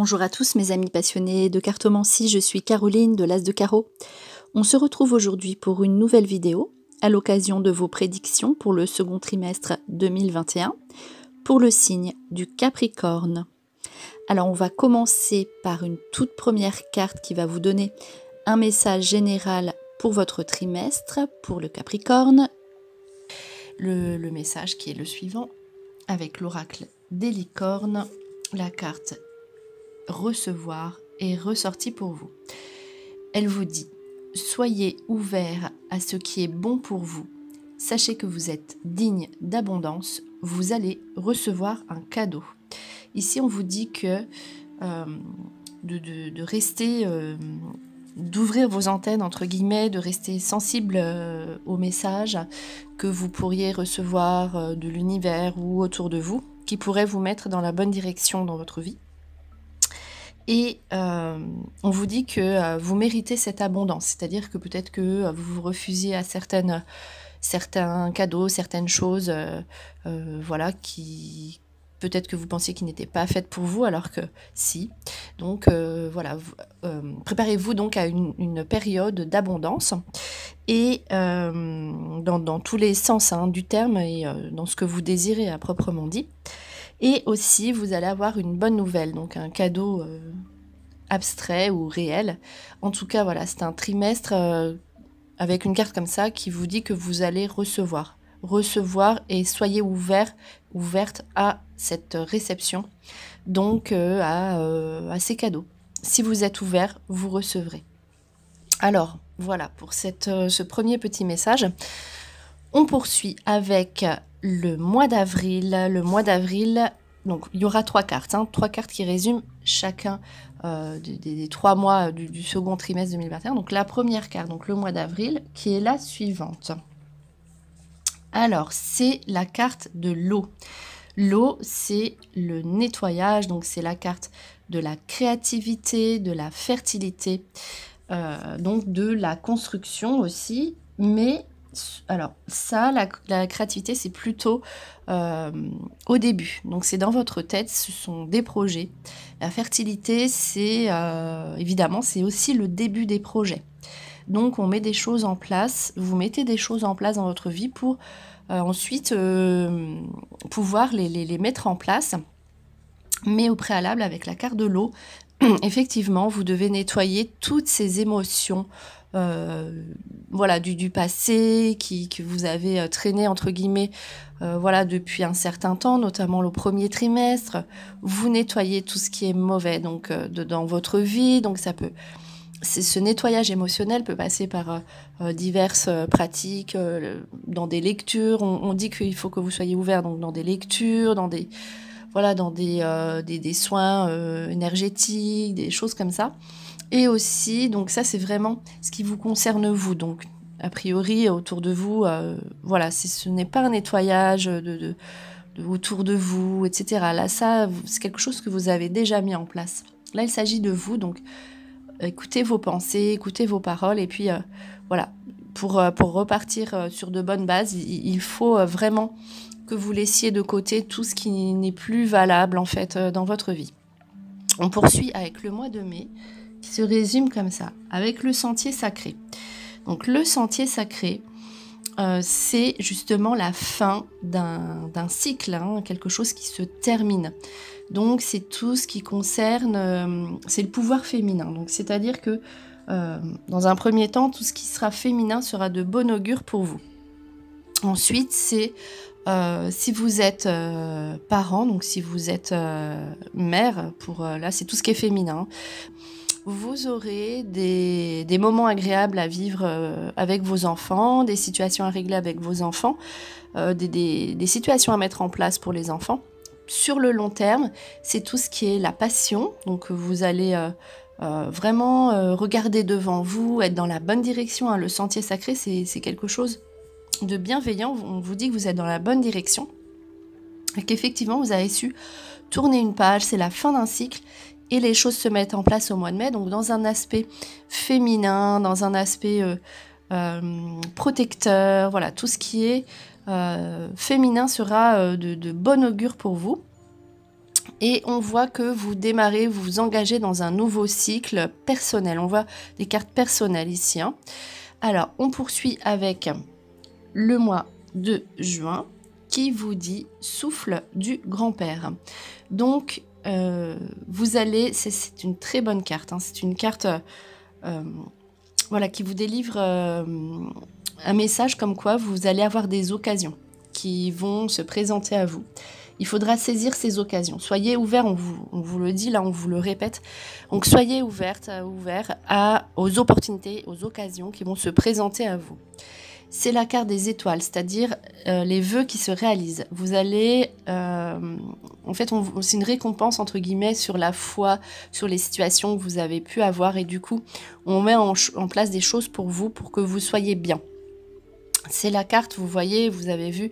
Bonjour à tous mes amis passionnés de cartomancie, je suis Caroline de l'As de Carreau. On se retrouve aujourd'hui pour une nouvelle vidéo à l'occasion de vos prédictions pour le second trimestre 2021 pour le signe du Capricorne. Alors on va commencer par une toute première carte qui va vous donner un message général pour votre trimestre, pour le Capricorne. Le message qui est le suivant, avec l'oracle des licornes, la carte recevoir est ressortie pour vous. Elle vous dit: soyez ouverts à ce qui est bon pour vous. Sachez que vous êtes digne d'abondance. Vous allez recevoir un cadeau. Ici, on vous dit que de rester, d'ouvrir vos antennes, entre guillemets, de rester sensible aux messages que vous pourriez recevoir de l'univers ou autour de vous, qui pourraient vous mettre dans la bonne direction dans votre vie. Et on vous dit que vous méritez cette abondance, c'est-à-dire que peut-être que vous vous refusiez à certains cadeaux, certaines choses, voilà, qui peut-être que vous pensiez qu'ils n'étaient pas faites pour vous, alors que si. Donc voilà, préparez-vous donc à une période d'abondance, et dans tous les sens du terme, et dans ce que vous désirez à proprement dit. Et aussi, vous allez avoir une bonne nouvelle, donc un cadeau abstrait ou réel. En tout cas, voilà, c'est un trimestre avec une carte comme ça qui vous dit que vous allez recevoir, et soyez ouverte à cette réception, donc à ces cadeaux. Si vous êtes ouvert, vous recevrez. Alors, voilà pour ce premier petit message. On poursuit avec le mois d'avril. Le mois d'avril, donc il y aura 3 cartes, 3 cartes qui résument chacun des 3 mois du second trimestre 2021. Donc la première carte, donc le mois d'avril, qui est la suivante. Alors, c'est la carte de l'eau. L'eau, c'est le nettoyage, donc c'est la carte de la créativité, de la fertilité, donc de la construction aussi, mais alors ça, la créativité, c'est plutôt au début, donc c'est dans votre tête, ce sont des projets. La fertilité, c'est évidemment, c'est aussi le début des projets. Donc on met des choses en place, vous mettez des choses en place dans votre vie pour ensuite pouvoir les mettre en place. Mais au préalable, avec la carte de l'eau, effectivement, vous devez nettoyer toutes ces émotions voilà, du passé que vous avez traîné, entre guillemets, voilà, depuis un certain temps, notamment le premier trimestre. Vous nettoyez tout ce qui est mauvais donc, dans votre vie. Donc ce nettoyage émotionnel peut passer par diverses pratiques, dans des lectures. On dit qu'il faut que vous soyez ouvert donc, dans des lectures, dans des soins énergétiques, des choses comme ça. Et aussi, donc ça c'est vraiment ce qui vous concerne vous. Donc a priori autour de vous, voilà, ce n'est pas un nettoyage de autour de vous, etc. Là, ça, c'est quelque chose que vous avez déjà mis en place. Là, il s'agit de vous, donc écoutez vos pensées, écoutez vos paroles, et puis voilà, pour repartir sur de bonnes bases, il faut vraiment que vous laissiez de côté tout ce qui n'est plus valable en fait dans votre vie. On poursuit avec le mois de mai, qui se résume comme ça, avec le sentier sacré. Donc le sentier sacré, c'est justement la fin d'un cycle, quelque chose qui se termine. Donc c'est tout ce qui concerne, c'est le pouvoir féminin. Donc c'est-à-dire que dans un premier temps, tout ce qui sera féminin sera de bon augure pour vous. Ensuite, c'est si vous êtes parent, donc si vous êtes mère, là c'est tout ce qui est féminin, vous aurez des moments agréables à vivre avec vos enfants, des situations à régler avec vos enfants, des situations à mettre en place pour les enfants. Sur le long terme, c'est tout ce qui est la passion, donc vous allez vraiment regarder devant vous, être dans la bonne direction. Le sentier sacré, c'est quelque chose de bienveillant. On vous dit que vous êtes dans la bonne direction et qu'effectivement vous avez su tourner une page, c'est la fin d'un cycle et les choses se mettent en place au mois de mai, donc dans un aspect féminin, dans un aspect protecteur, voilà, tout ce qui est féminin sera de bon augure pour vous. Et on voit que vous démarrez, vous vous engagez dans un nouveau cycle personnel. On voit des cartes personnelles ici, hein. Alors, on poursuit avec le mois de juin qui vous dit souffle du grand-père. Donc, vous allez, c'est une très bonne carte, hein. C'est une carte voilà, qui vous délivre un message comme quoi vous allez avoir des occasions qui vont se présenter à vous. Il faudra saisir ces occasions. Soyez ouverts, on vous le dit, là on vous le répète. Donc soyez ouverts aux opportunités, aux occasions qui vont se présenter à vous. C'est la carte des étoiles, c'est-à-dire les vœux qui se réalisent. Vous allez, en fait, c'est une récompense entre guillemets sur la foi, sur les situations que vous avez pu avoir, et du coup, on met en place des choses pour vous, pour que vous soyez bien. C'est la carte, vous voyez, vous avez vu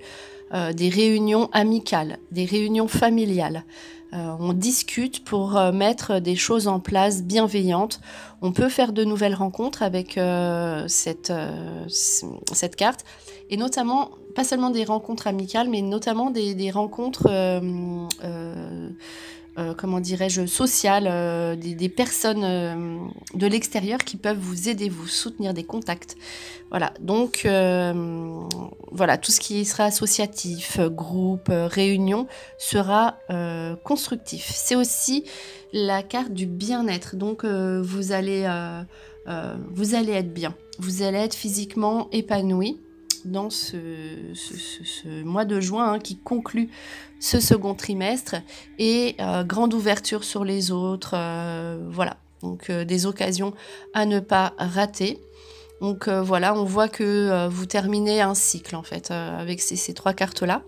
des réunions amicales, des réunions familiales. On discute pour mettre des choses en place bienveillantes. On peut faire de nouvelles rencontres avec cette carte. Et notamment, pas seulement des rencontres amicales, mais notamment des rencontres, comment dirais-je, sociales, des personnes de l'extérieur qui peuvent vous aider, vous soutenir, des contacts. Voilà, donc voilà, tout ce qui sera associatif, groupe, réunion sera constructif. C'est aussi la carte du bien-être, donc vous allez être bien, vous allez être physiquement épanoui dans ce mois de juin, hein, qui conclut ce second trimestre, et grande ouverture sur les autres, voilà, donc des occasions à ne pas rater. Donc voilà, on voit que vous terminez un cycle en fait avec ces trois cartes-là.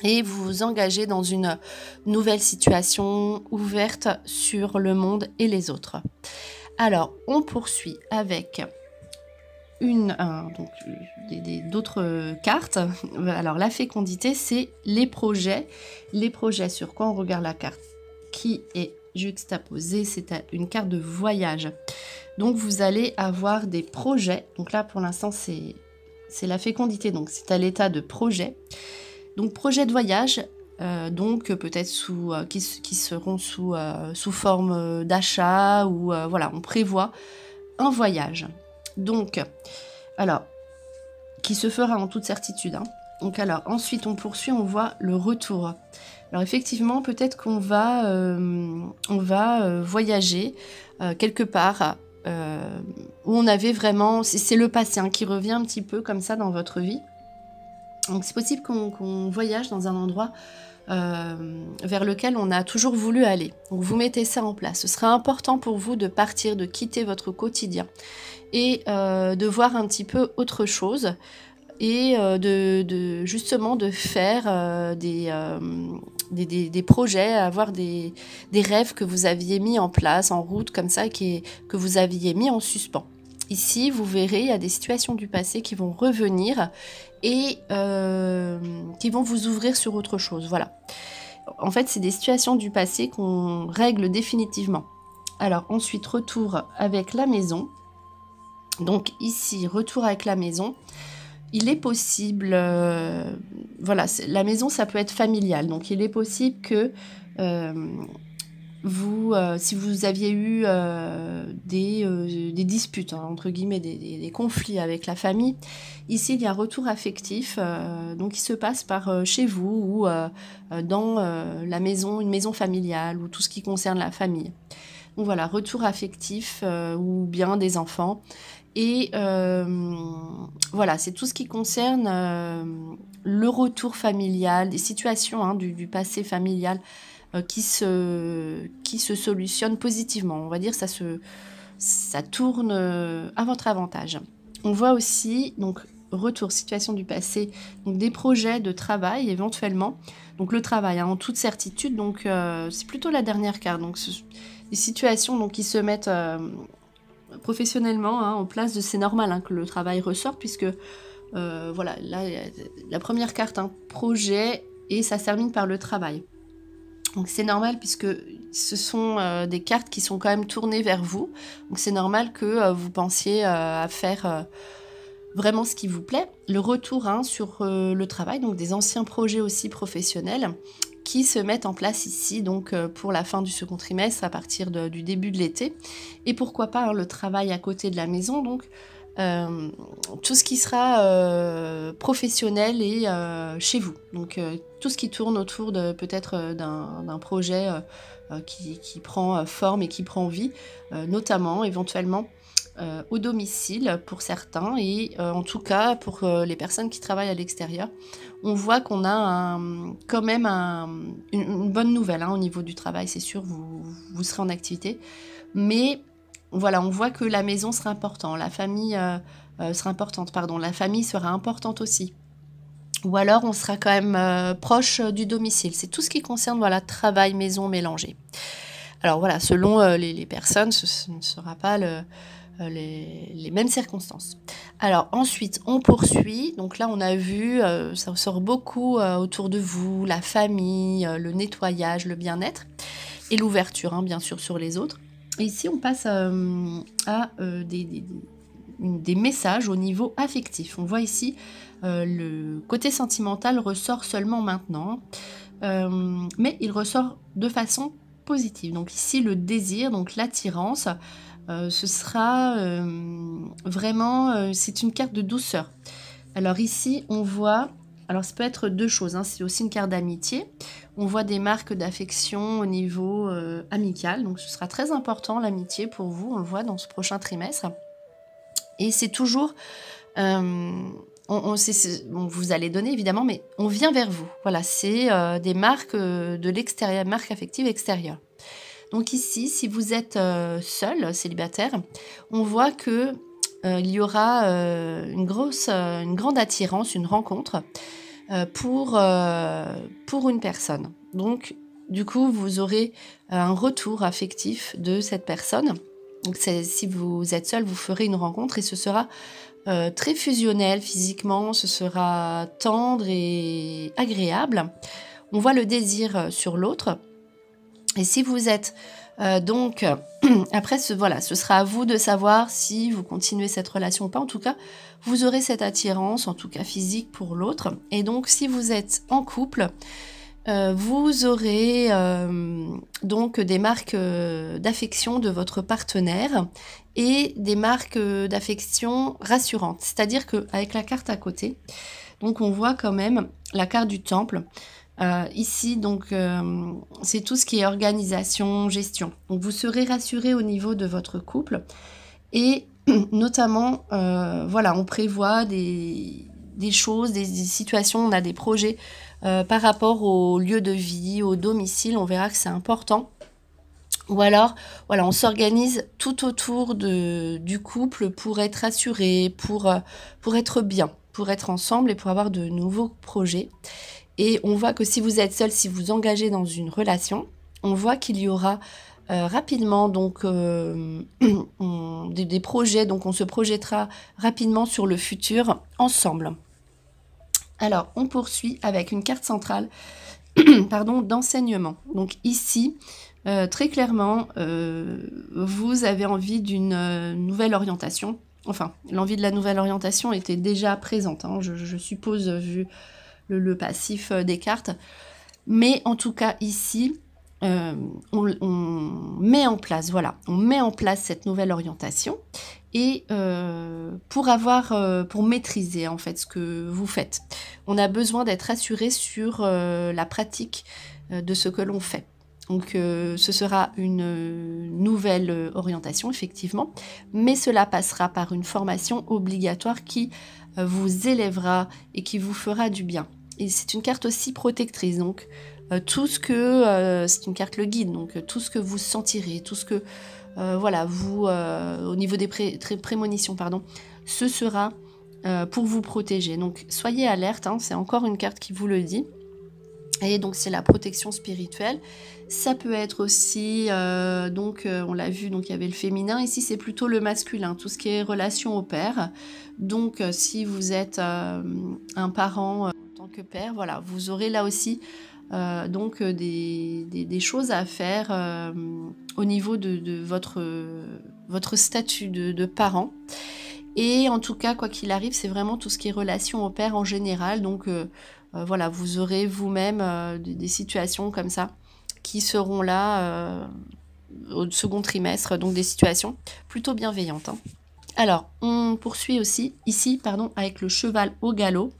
Et vous vous engagez dans une nouvelle situation ouverte sur le monde et les autres. Alors, on poursuit avec d'autres cartes. Alors, la fécondité, c'est les projets. Les projets, sur quoi on regarde la carte qui est juxtaposée, c'est une carte de voyage. Donc, vous allez avoir des projets. Donc là, pour l'instant, c'est la fécondité. Donc, c'est à l'état de projet. Donc, projet de voyage, donc peut-être qui seront sous forme d'achat, ou voilà, on prévoit un voyage. Donc, alors, qui se fera en toute certitude, hein. Donc, alors, ensuite, on poursuit, on voit le retour. Alors, effectivement, peut-être qu'on va, voyager quelque part où on avait vraiment... C'est le passé, hein, qui revient un petit peu comme ça dans votre vie. Donc, c'est possible qu'on voyage dans un endroit vers lequel on a toujours voulu aller. Donc, vous mettez ça en place. Ce sera important pour vous de partir, de quitter votre quotidien et de voir un petit peu autre chose, et justement de faire des projets, avoir des rêves que vous aviez mis en place, en route comme ça, que vous aviez mis en suspens. Ici, vous verrez, il y a des situations du passé qui vont revenir et qui vont vous ouvrir sur autre chose. Voilà. En fait, c'est des situations du passé qu'on règle définitivement. Alors, ensuite, retour avec la maison. Donc ici, retour avec la maison. Il est possible, voilà, la maison, ça peut être familial. Donc il est possible que si vous aviez eu des disputes, hein, entre guillemets, des conflits avec la famille, ici il y a un retour affectif, donc qui se passe par chez vous, ou dans la maison, une maison familiale, ou tout ce qui concerne la famille. Donc voilà, retour affectif, ou bien des enfants. Et voilà, c'est tout ce qui concerne le retour familial, des situations, hein, du passé familial qui se solutionnent positivement. On va dire ça tourne à votre avantage. On voit aussi, donc, retour, situation du passé, donc des projets de travail éventuellement. Donc le travail, hein, en toute certitude, donc c'est plutôt la dernière carte. Donc des situations donc, qui se mettent... professionnellement, hein, en place, c'est normal, hein, que le travail ressorte, puisque voilà, là, la première carte, hein, projet, et ça se termine par le travail. Donc c'est normal, puisque ce sont des cartes qui sont quand même tournées vers vous, donc c'est normal que vous pensiez à faire vraiment ce qui vous plaît. Le retour, hein, sur le travail, donc des anciens projets aussi professionnels qui se mettent en place ici, donc pour la fin du second trimestre, à partir du début de l'été. Et pourquoi pas le travail à côté de la maison, donc tout ce qui sera professionnel et chez vous. Donc tout ce qui tourne autour de peut-être d'un projet qui prend forme et qui prend vie, notamment éventuellement au domicile pour certains et en tout cas pour les personnes qui travaillent à l'extérieur. On voit qu'on a quand même une bonne nouvelle au niveau du travail, c'est sûr, vous serez en activité. Mais voilà, on voit que la maison sera importante, la famille sera importante, pardon, la famille sera importante aussi. Ou alors on sera quand même proche du domicile. C'est tout ce qui concerne voilà, travail, maison mélangé. Alors voilà, selon les personnes, ce ne sera pas les mêmes circonstances. Alors ensuite, on poursuit. Donc là, on a vu, ça ressort beaucoup autour de vous, la famille, le nettoyage, le bien-être et l'ouverture, bien sûr, sur les autres. Et ici, on passe à des messages au niveau affectif. On voit ici le côté sentimental ressort seulement maintenant, mais il ressort de façon positive. Donc ici, le désir, donc l'attirance, ce sera vraiment, c'est une carte de douceur. Alors ici, on voit, alors ça peut être deux choses, c'est aussi une carte d'amitié. On voit des marques d'affection au niveau amical, donc ce sera très important l'amitié pour vous, on le voit dans ce prochain trimestre. Et c'est toujours, vous allez donner évidemment, mais on vient vers vous. Voilà, c'est des marques de l'extérieur, marques affectives extérieures. Donc ici, si vous êtes seul, célibataire, on voit que il y aura une grande attirance, une rencontre pour une personne. Donc, du coup, vous aurez un retour affectif de cette personne. Donc, si vous êtes seul, vous ferez une rencontre et ce sera très fusionnel physiquement, ce sera tendre et agréable. On voit le désir sur l'autre. Et si vous êtes donc, après, ce sera à vous de savoir si vous continuez cette relation ou pas. En tout cas, vous aurez cette attirance, en tout cas physique, pour l'autre. Et donc, si vous êtes en couple, vous aurez donc des marques d'affection de votre partenaire et des marques d'affection rassurantes. C'est-à-dire qu'avec la carte à côté, donc on voit quand même la carte du temple. Ici, donc, c'est tout ce qui est organisation, gestion. Donc, vous serez rassuré au niveau de votre couple. Et notamment, on prévoit des choses, des situations, on a des projets par rapport au lieu de vie, au domicile. On verra que c'est important. Ou alors, on s'organise tout autour du couple pour être assuré, pour être bien, pour être ensemble et pour avoir de nouveaux projets. Et on voit que si vous êtes seul, si vous engagez dans une relation, on voit qu'il y aura rapidement donc des projets, donc on se projettera rapidement sur le futur ensemble. Alors, on poursuit avec une carte centrale d'enseignement. Donc ici, très clairement, vous avez envie d'une nouvelle orientation. Enfin, l'envie de la nouvelle orientation était déjà présente, je suppose, vu le passif des cartes. Mais en tout cas, ici, on met en place, cette nouvelle orientation et pour maîtriser en fait ce que vous faites. On a besoin d'être assuré sur la pratique de ce que l'on fait. Donc ce sera une nouvelle orientation, effectivement, mais cela passera par une formation obligatoire qui vous élèvera et qui vous fera du bien. Et c'est une carte aussi protectrice, donc tout ce que... c'est une carte le guide, donc tout ce que vous sentirez, tout ce que... au niveau des prémonitions, ce sera pour vous protéger. Donc soyez alerte, c'est encore une carte qui vous le dit. Et donc c'est la protection spirituelle. Ça peut être aussi, on l'a vu, donc il y avait le féminin. Ici c'est plutôt le masculin, tout ce qui est relation au père. Donc si vous êtes un parent en tant que père, vous aurez là aussi des choses à faire au niveau de votre statut de parent. Et en tout cas, quoi qu'il arrive, c'est vraiment tout ce qui est relation au père en général. Donc voilà, vous aurez vous-même des situations comme ça qui seront là au second trimestre, donc des situations plutôt bienveillantes, hein. Alors, on poursuit aussi ici, avec le cheval au galop.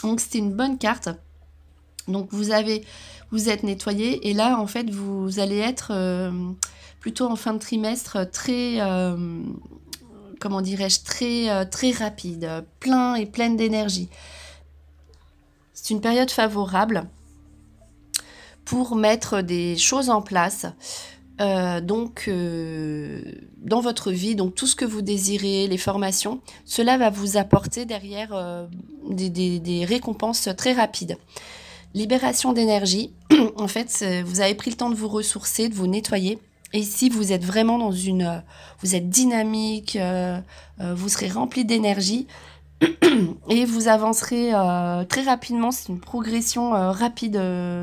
Donc, c'était une bonne carte. Donc, vous êtes nettoyé et là, en fait, vous allez être plutôt en fin de trimestre très, comment dirais-je, très rapide, plein et pleine d'énergie. C'est une période favorable pour mettre des choses en place. Dans votre vie, donc tout ce que vous désirez, les formations, cela va vous apporter derrière des récompenses très rapides. Libération d'énergie, en fait, vous avez pris le temps de vous ressourcer, de vous nettoyer. Et ici, vous êtes vraiment vous êtes dynamique, vous serez rempli d'énergie et vous avancerez très rapidement. C'est une progression rapide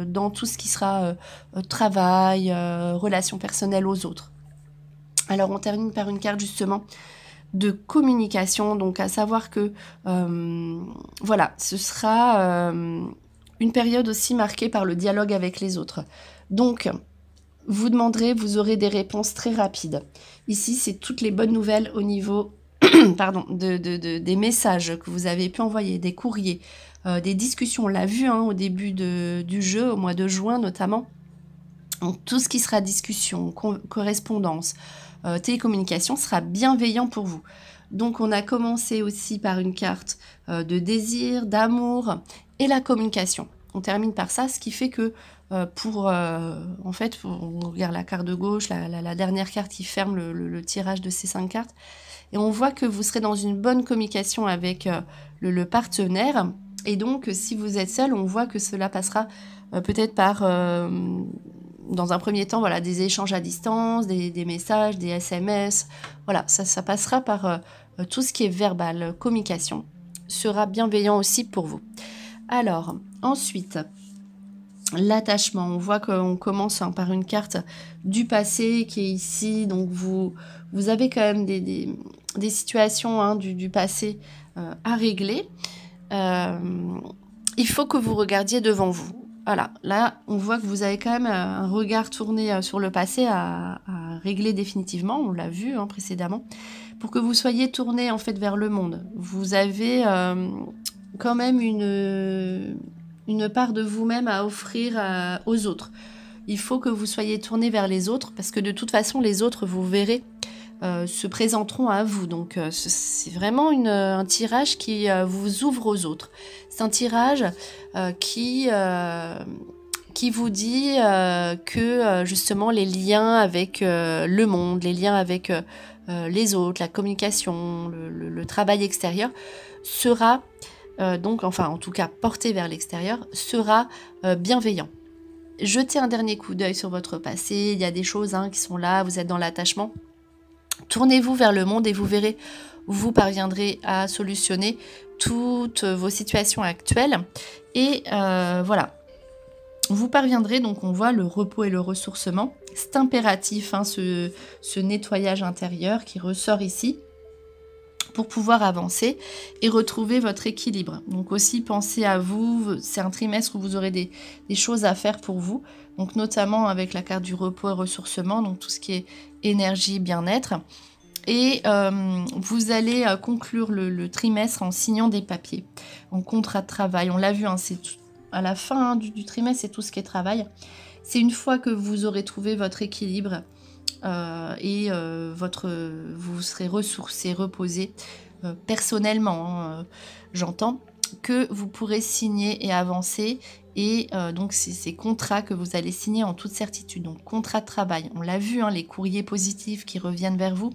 dans tout ce qui sera travail, relations personnelles aux autres. Alors, on termine par une carte justement de communication, donc à savoir que voilà, ce sera une période aussi marquée par le dialogue avec les autres. Donc, vous demanderez, vous aurez des réponses très rapides. Ici, c'est toutes les bonnes nouvelles au niveau des messages que vous avez pu envoyer, des courriers, des discussions. On l'a vu au début du jeu, au mois de juin notamment. Donc, tout ce qui sera discussion, correspondance, télécommunication sera bienveillant pour vous. Donc, on a commencé aussi par une carte de désir, d'amour et la communication. On termine par ça, ce qui fait que en fait, on regarde la carte de gauche, la dernière carte qui ferme le tirage de ces 5 cartes, et on voit que vous serez dans une bonne communication avec le partenaire. Et donc, si vous êtes seul, on voit que cela passera peut-être par, dans un premier temps, voilà, des échanges à distance, des messages, des SMS. Voilà, ça passera par tout ce qui est verbal, communication, sera bienveillant aussi pour vous. Alors, ensuite, l'attachement. On voit qu'on commence par une carte du passé qui est ici. Donc, vous avez quand même des situations du passé à régler. Il faut que vous regardiez devant vous. Voilà, là, on voit que vous avez quand même un regard tourné sur le passé à régler définitivement. On l'a vu précédemment. Pour que vous soyez tourné en fait vers le monde. Vous avez quand même une part de vous-même à offrir aux autres. Il faut que vous soyez tourné vers les autres parce que de toute façon, les autres, vous verrez, se présenteront à vous. Donc, c'est vraiment un tirage qui vous ouvre aux autres. C'est un tirage qui vous dit que justement les liens avec le monde, les liens avec les autres, la communication, le travail extérieur sera donc, enfin en tout cas porté vers l'extérieur, sera bienveillant. Jetez un dernier coup d'œil sur votre passé, il y a des choses qui sont là, vous êtes dans l'attachement. Tournez-vous vers le monde et vous verrez, vous parviendrez à solutionner toutes vos situations actuelles. Et voilà, vous parviendrez, donc on voit le repos et le ressourcement. C'est impératif, ce nettoyage intérieur qui ressort ici, pour pouvoir avancer et retrouver votre équilibre. Donc aussi, pensez à vous, c'est un trimestre où vous aurez des choses à faire pour vous, donc notamment avec la carte du repos et ressourcement, donc tout ce qui est énergie, bien-être. Et vous allez conclure le trimestre en signant des papiers, en contrat de travail. On l'a vu, c'est à la fin du trimestre, c'est tout ce qui est travail. C'est une fois que vous aurez trouvé votre équilibre, vous serez ressourcé, reposé personnellement, j'entends, que vous pourrez signer et avancer. Et donc, c'est ces contrats que vous allez signer en toute certitude. Donc, contrat de travail, on l'a vu, les courriers positifs qui reviennent vers vous.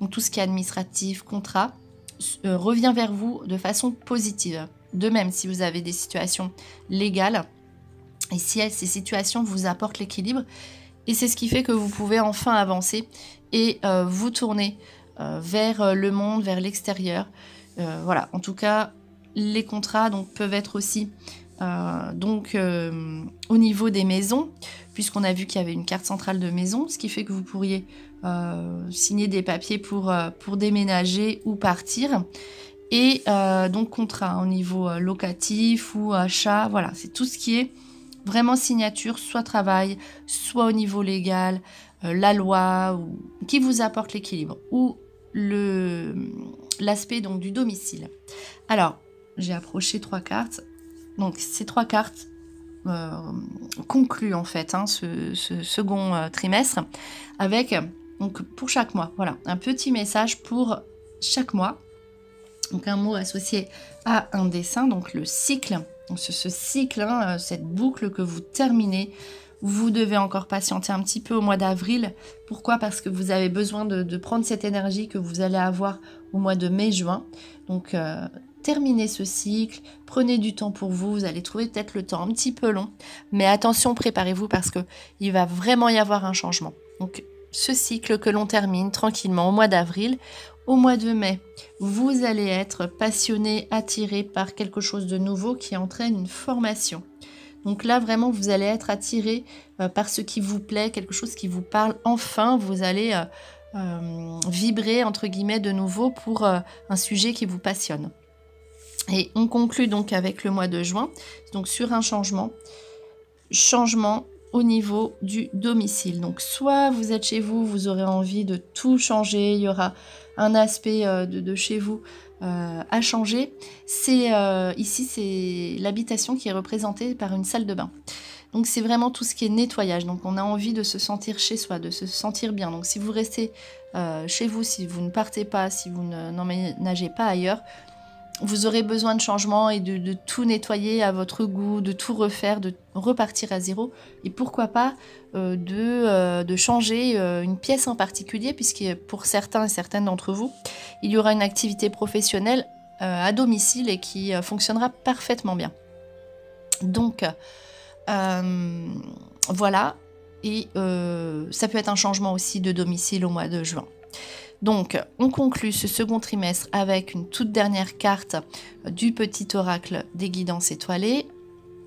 Donc, tout ce qui est administratif, contrat, revient vers vous de façon positive. De même, si vous avez des situations légales, et si ces situations vous apportent l'équilibre, et c'est ce qui fait que vous pouvez enfin avancer et vous tourner vers le monde, vers l'extérieur. Voilà, en tout cas, les contrats peuvent être aussi au niveau des maisons, puisqu'on a vu qu'il y avait une carte centrale de maison, ce qui fait que vous pourriez signer des papiers pour déménager ou partir. Et donc contrat au niveau locatif ou achat, voilà, c'est tout ce qui est vraiment signature, soit travail, soit au niveau légal, la loi, ou, qui vous apporte l'équilibre, ou l'aspect donc du domicile. Alors, j'ai approché 3 cartes. Donc ces 3 cartes concluent en fait ce second trimestre avec, donc pour chaque mois, voilà, un petit message pour chaque mois. Donc un mot associé à un dessin, donc le cycle, donc ce cycle, cette boucle que vous terminez. Vous devez encore patienter un petit peu au mois d'avril. Pourquoi? Parce que vous avez besoin de prendre cette énergie que vous allez avoir au mois de mai-juin. Donc terminez ce cycle, prenez du temps pour vous, vous allez trouver peut-être le temps un petit peu long. Mais attention, préparez-vous parce qu'il va vraiment y avoir un changement. Donc ce cycle que l'on termine tranquillement au mois d'avril. Au mois de mai, vous allez être passionné, attiré par quelque chose de nouveau qui entraîne une formation. Donc là, vraiment, vous allez être attiré par ce qui vous plaît, quelque chose qui vous parle. Enfin, vous allez vibrer, entre guillemets, de nouveau pour un sujet qui vous passionne. Et on conclut donc avec le mois de juin, donc sur un changement au niveau du domicile. Donc soit vous êtes chez vous, vous aurez envie de tout changer, il y aura un aspect de chez vous à changer. Ici, c'est l'habitation qui est représentée par une salle de bain. Donc c'est vraiment tout ce qui est nettoyage. Donc on a envie de se sentir chez soi, de se sentir bien. Donc si vous restez chez vous, si vous ne partez pas, si vous n'emménagez pas ailleurs, vous aurez besoin de changement et de tout nettoyer à votre goût, de tout refaire, de repartir à zéro. Et pourquoi pas de changer une pièce en particulier, puisque pour certains et certaines d'entre vous, il y aura une activité professionnelle à domicile et qui fonctionnera parfaitement bien. Donc, voilà. Et ça peut être un changement aussi de domicile au mois de juin. Donc, on conclut ce second trimestre avec une toute dernière carte du petit oracle des guidances étoilées.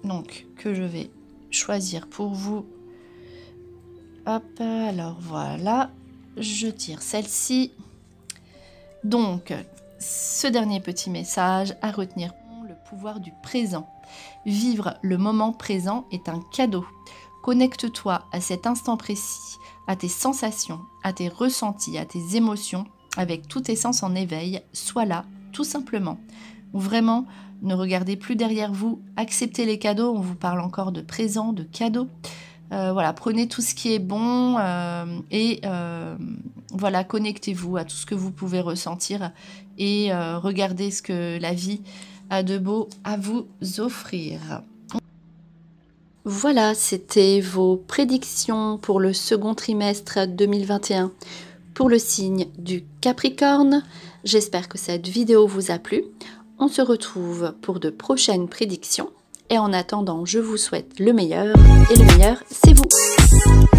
Donc, que je vais choisir pour vous. Hop, alors voilà. Je tire celle-ci. Donc, ce dernier petit message à retenir. Le pouvoir du présent. Vivre le moment présent est un cadeau. Connecte-toi à cet instant précis, à tes sensations, à tes ressentis, à tes émotions, avec tous tes sens en éveil. Sois là, tout simplement. Vraiment, ne regardez plus derrière vous, acceptez les cadeaux. On vous parle encore de présent, de cadeaux. Voilà, prenez tout ce qui est bon et voilà, connectez-vous à tout ce que vous pouvez ressentir et regardez ce que la vie a de beau à vous offrir. Voilà, c'était vos prédictions pour le second trimestre 2021 pour le signe du Capricorne. J'espère que cette vidéo vous a plu. On se retrouve pour de prochaines prédictions. Et en attendant, je vous souhaite le meilleur. Et le meilleur, c'est vous.